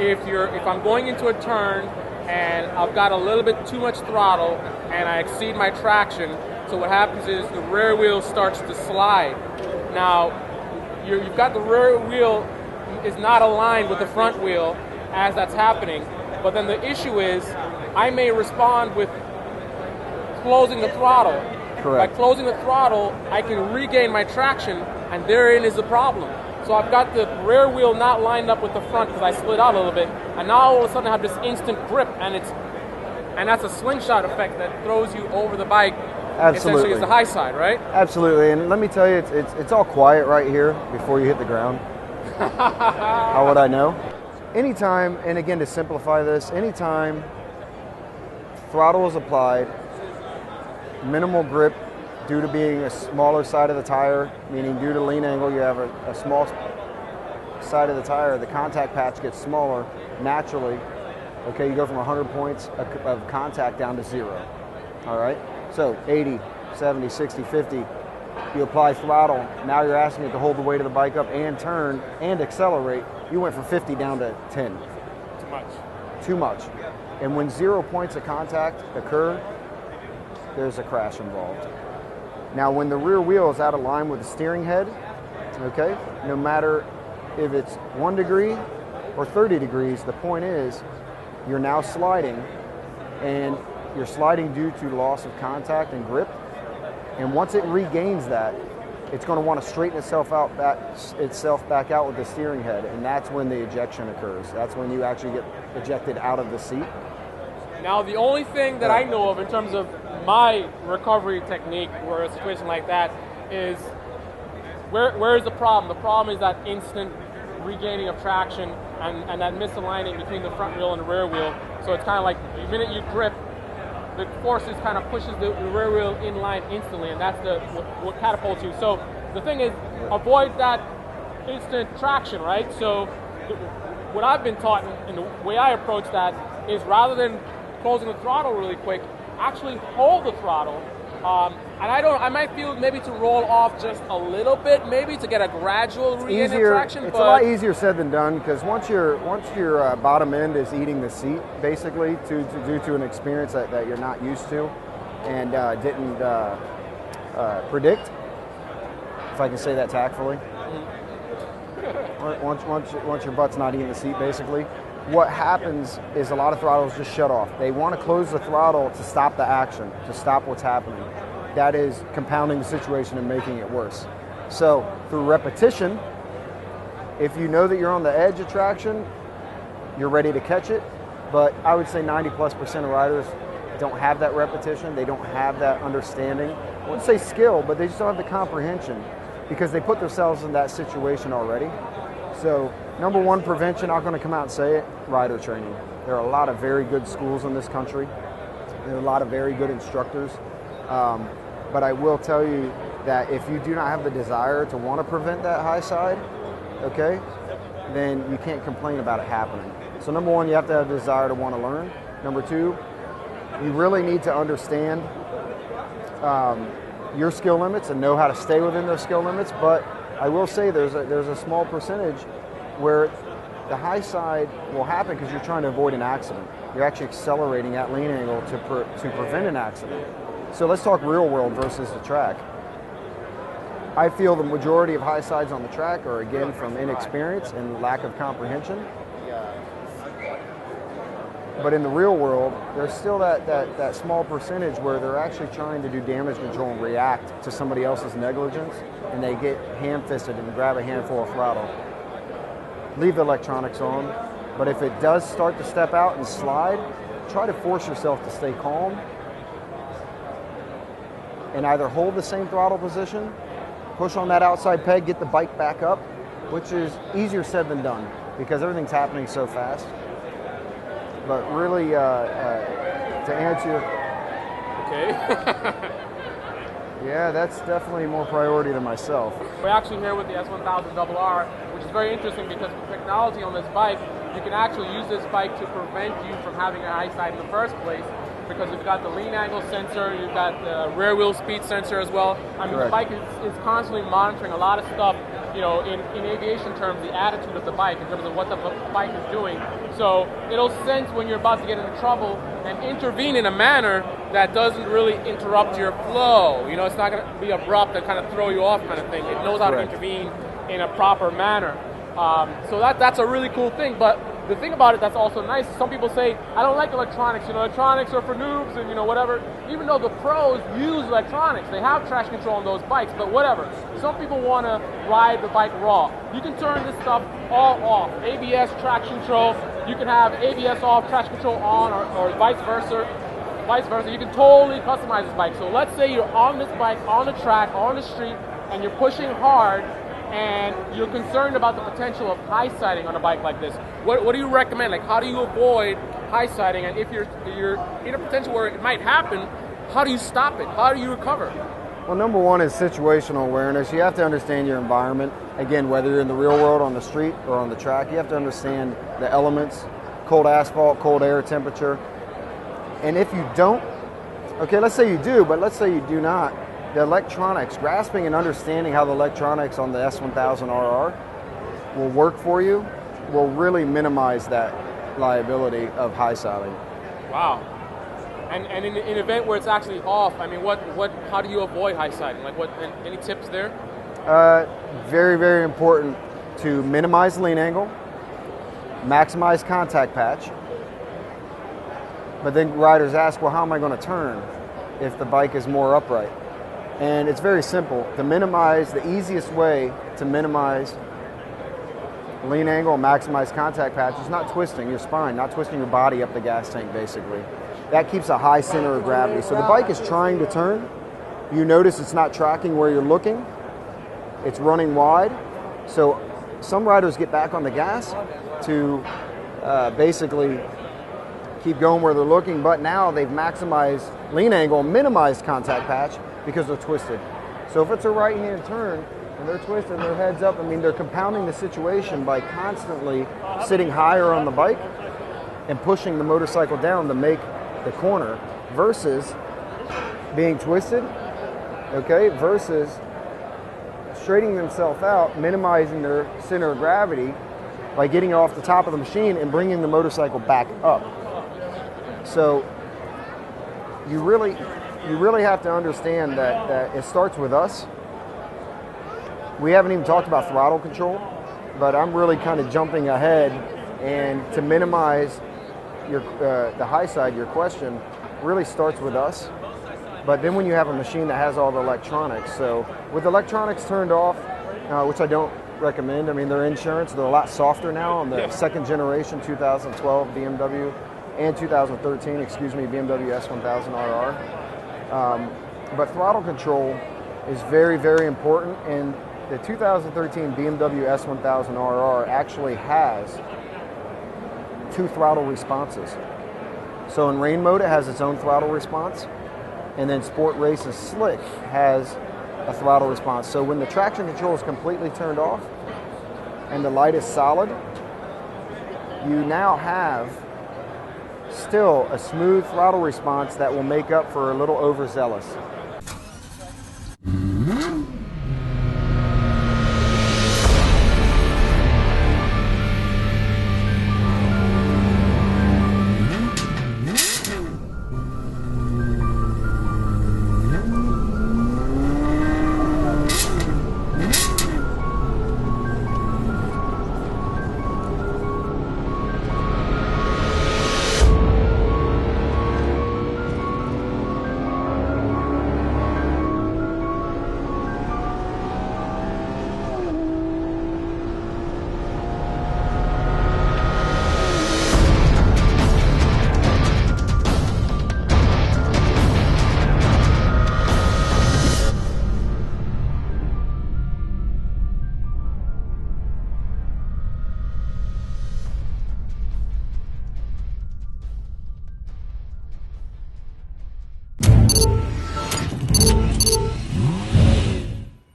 If I'm going into a turn and I've got a little bit too much throttle and I exceed my traction, so what happens is the rear wheel starts to slide. Now, you've got the rear wheel is not aligned with the front wheel as that's happening, but then the issue is I may respond with closing the throttle. Correct. By closing the throttle, I can regain my traction, and therein is the problem. So I've got the rear wheel not lined up with the front because I slid out a little bit, and now all of a sudden I have this instant grip, and that's a slingshot effect that throws you over the bike. Absolutely. Essentially, it's the high side, right? Absolutely, and let me tell you, it's all quiet right here before you hit the ground. How would I know? Anytime, and again to simplify this, anytime throttle is applied, minimal grip due to being a smaller side of the tire, meaning due to lean angle, you have a small side of the tire, the contact patch gets smaller naturally. Okay, you go from 100 points of contact down to 0. All right, so 80, 70, 60, 50, you apply throttle, now you're asking it to hold the weight of the bike up and turn and accelerate. You went from 50 down to 10. Too much. Too much. And when 0 points of contact occur, there's a crash involved. Now, when the rear wheel is out of line with the steering head, okay, no matter if it's 1 degree or 30 degrees, the point is you're now sliding, and you're sliding due to loss of contact and grip. And once it regains that, it's going to want to straighten itself back out with the steering head, and that's when the ejection occurs. That's when you actually get ejected out of the seat. Now, the only thing that I know of in terms of my recovery technique for a situation like that is where is the problem? The problem is that instant regaining of traction and that misaligning between the front wheel and the rear wheel. So it's kind of like the minute you grip, the forces kind of pushes the rear wheel in line instantly, and that's what catapults you. So the thing is, avoid that instant traction, right? So what I've been taught and the way I approach that is rather than closing the throttle really quick, actually hold the throttle. And I might feel maybe to roll off just a little bit, maybe to get a gradual regain of traction. It's a lot easier said than done, because once your bottom end is eating the seat, basically, due to an experience that you're not used to and didn't predict, if I can say that tactfully. Once your butt's not eating the seat, basically, what happens is a lot of throttles just shut off. They want to close the throttle to stop the action, to stop what's happening. That is compounding the situation and making it worse. So through repetition, if you know that you're on the edge of traction, you're ready to catch it. But I would say 90+% of riders don't have that repetition. They don't have that understanding. I wouldn't say skill, but they just don't have the comprehension because they put themselves in that situation already. So number one prevention, I'm going to come out and say it, rider training. There are a lot of very good schools in this country. There are a lot of very good instructors. But I will tell you that if you do not have the desire to want to prevent that high side, okay, then you can't complain about it happening. So number one, you have to have the desire to want to learn. Number two, you really need to understand your skill limits and know how to stay within those skill limits. But I will say there's a small percentage where the high side will happen because you're trying to avoid an accident. You're actually accelerating at lean angle to prevent an accident. So let's talk real world versus the track. I feel the majority of high sides on the track are, again, from inexperience and lack of comprehension. But in the real world, there's still that small percentage where they're actually trying to do damage control and react to somebody else's negligence, and they get ham-fisted and grab a handful of throttle. Leave the electronics on, but if it does start to step out and slide, try to force yourself to stay calm and either hold the same throttle position, push on that outside peg, get the bike back up, which is easier said than done because everything's happening so fast. But really, to answer your... Okay. Yeah, that's definitely more priority than myself. We're actually here with the S1000RR, which is very interesting because the technology on this bike, you can actually use this bike to prevent you from having a high side in the first place. because you've got the lean angle sensor, you've got the rear wheel speed sensor as well. I mean, the bike is constantly monitoring a lot of stuff, you know, in aviation terms, the attitude of the bike in terms of what the bike is doing. So it'll sense when you're about to get into trouble and intervene in a manner that doesn't really interrupt your flow. You know, it's not going to be abrupt and kind of throw you off kind of thing. It knows how to intervene in a proper manner. So that's a really cool thing. But the thing about it that's also nice is some people say, I don't like electronics. You know, electronics are for noobs and, you know, whatever. Even though the pros use electronics, they have traction control on those bikes, but whatever. Some people want to ride the bike raw. You can turn this stuff all off. ABS, traction control. You can have ABS off, traction control on, or vice versa. You can totally customize this bike. So let's say you're on this bike, on the track, on the street, and you're pushing hard, and you're concerned about the potential of high-siding on a bike like this. What do you recommend? Like, how do you avoid high-siding? And if you're in a potential where it might happen, how do you stop it? How do you recover? Well, number one is situational awareness. You have to understand your environment. Again, whether you're in the real world, on the street, or on the track, you have to understand the elements, cold asphalt, cold air temperature. And if you don't, okay, let's say you do, but let's say you do not, the electronics, grasping and understanding how the electronics on the S1000RR will work for you will really minimize that liability of high-siding. Wow. And in an event where it's actually off, I mean, how do you avoid high-siding? Like, any tips there? Very, very important to minimize lean angle, maximize contact patch. But then riders ask, well, how am I going to turn if the bike is more upright? And it's very simple. To minimize, the easiest way to minimize lean angle and maximize contact patch is not twisting your spine, not twisting your body up the gas tank, basically. That keeps a high center of gravity. So the bike is trying to turn. You notice it's not tracking where you're looking. It's running wide. So some riders get back on the gas to basically keep going where they're looking, but now they've maximized lean angle, minimized contact patch because they're twisted. So if it's a right-hand turn and they're twisted, their head's up, I mean, they're compounding the situation by constantly sitting higher on the bike and pushing the motorcycle down to make the corner versus being twisted, okay, versus straightening themselves out, minimizing their center of gravity by getting off the top of the machine and bringing the motorcycle back up. So you really have to understand that it starts with us. We haven't even talked about throttle control, but I'm really kind of jumping ahead, and to minimize your the high side, your question really starts with us. But then when you have a machine that has all the electronics, so with electronics turned off, which I don't recommend, I mean, they're insurance, they're a lot softer now on the second generation 2012 BMW and 2013, BMW S1000RR. But throttle control is very, very important, and the 2013 BMW S1000RR actually has 2 throttle responses. So in rain mode, it has its own throttle response, and then Sport Race and Slick has a throttle response. So when the traction control is completely turned off and the light is solid, you now have still a smooth throttle response that will make up for a little overzealous.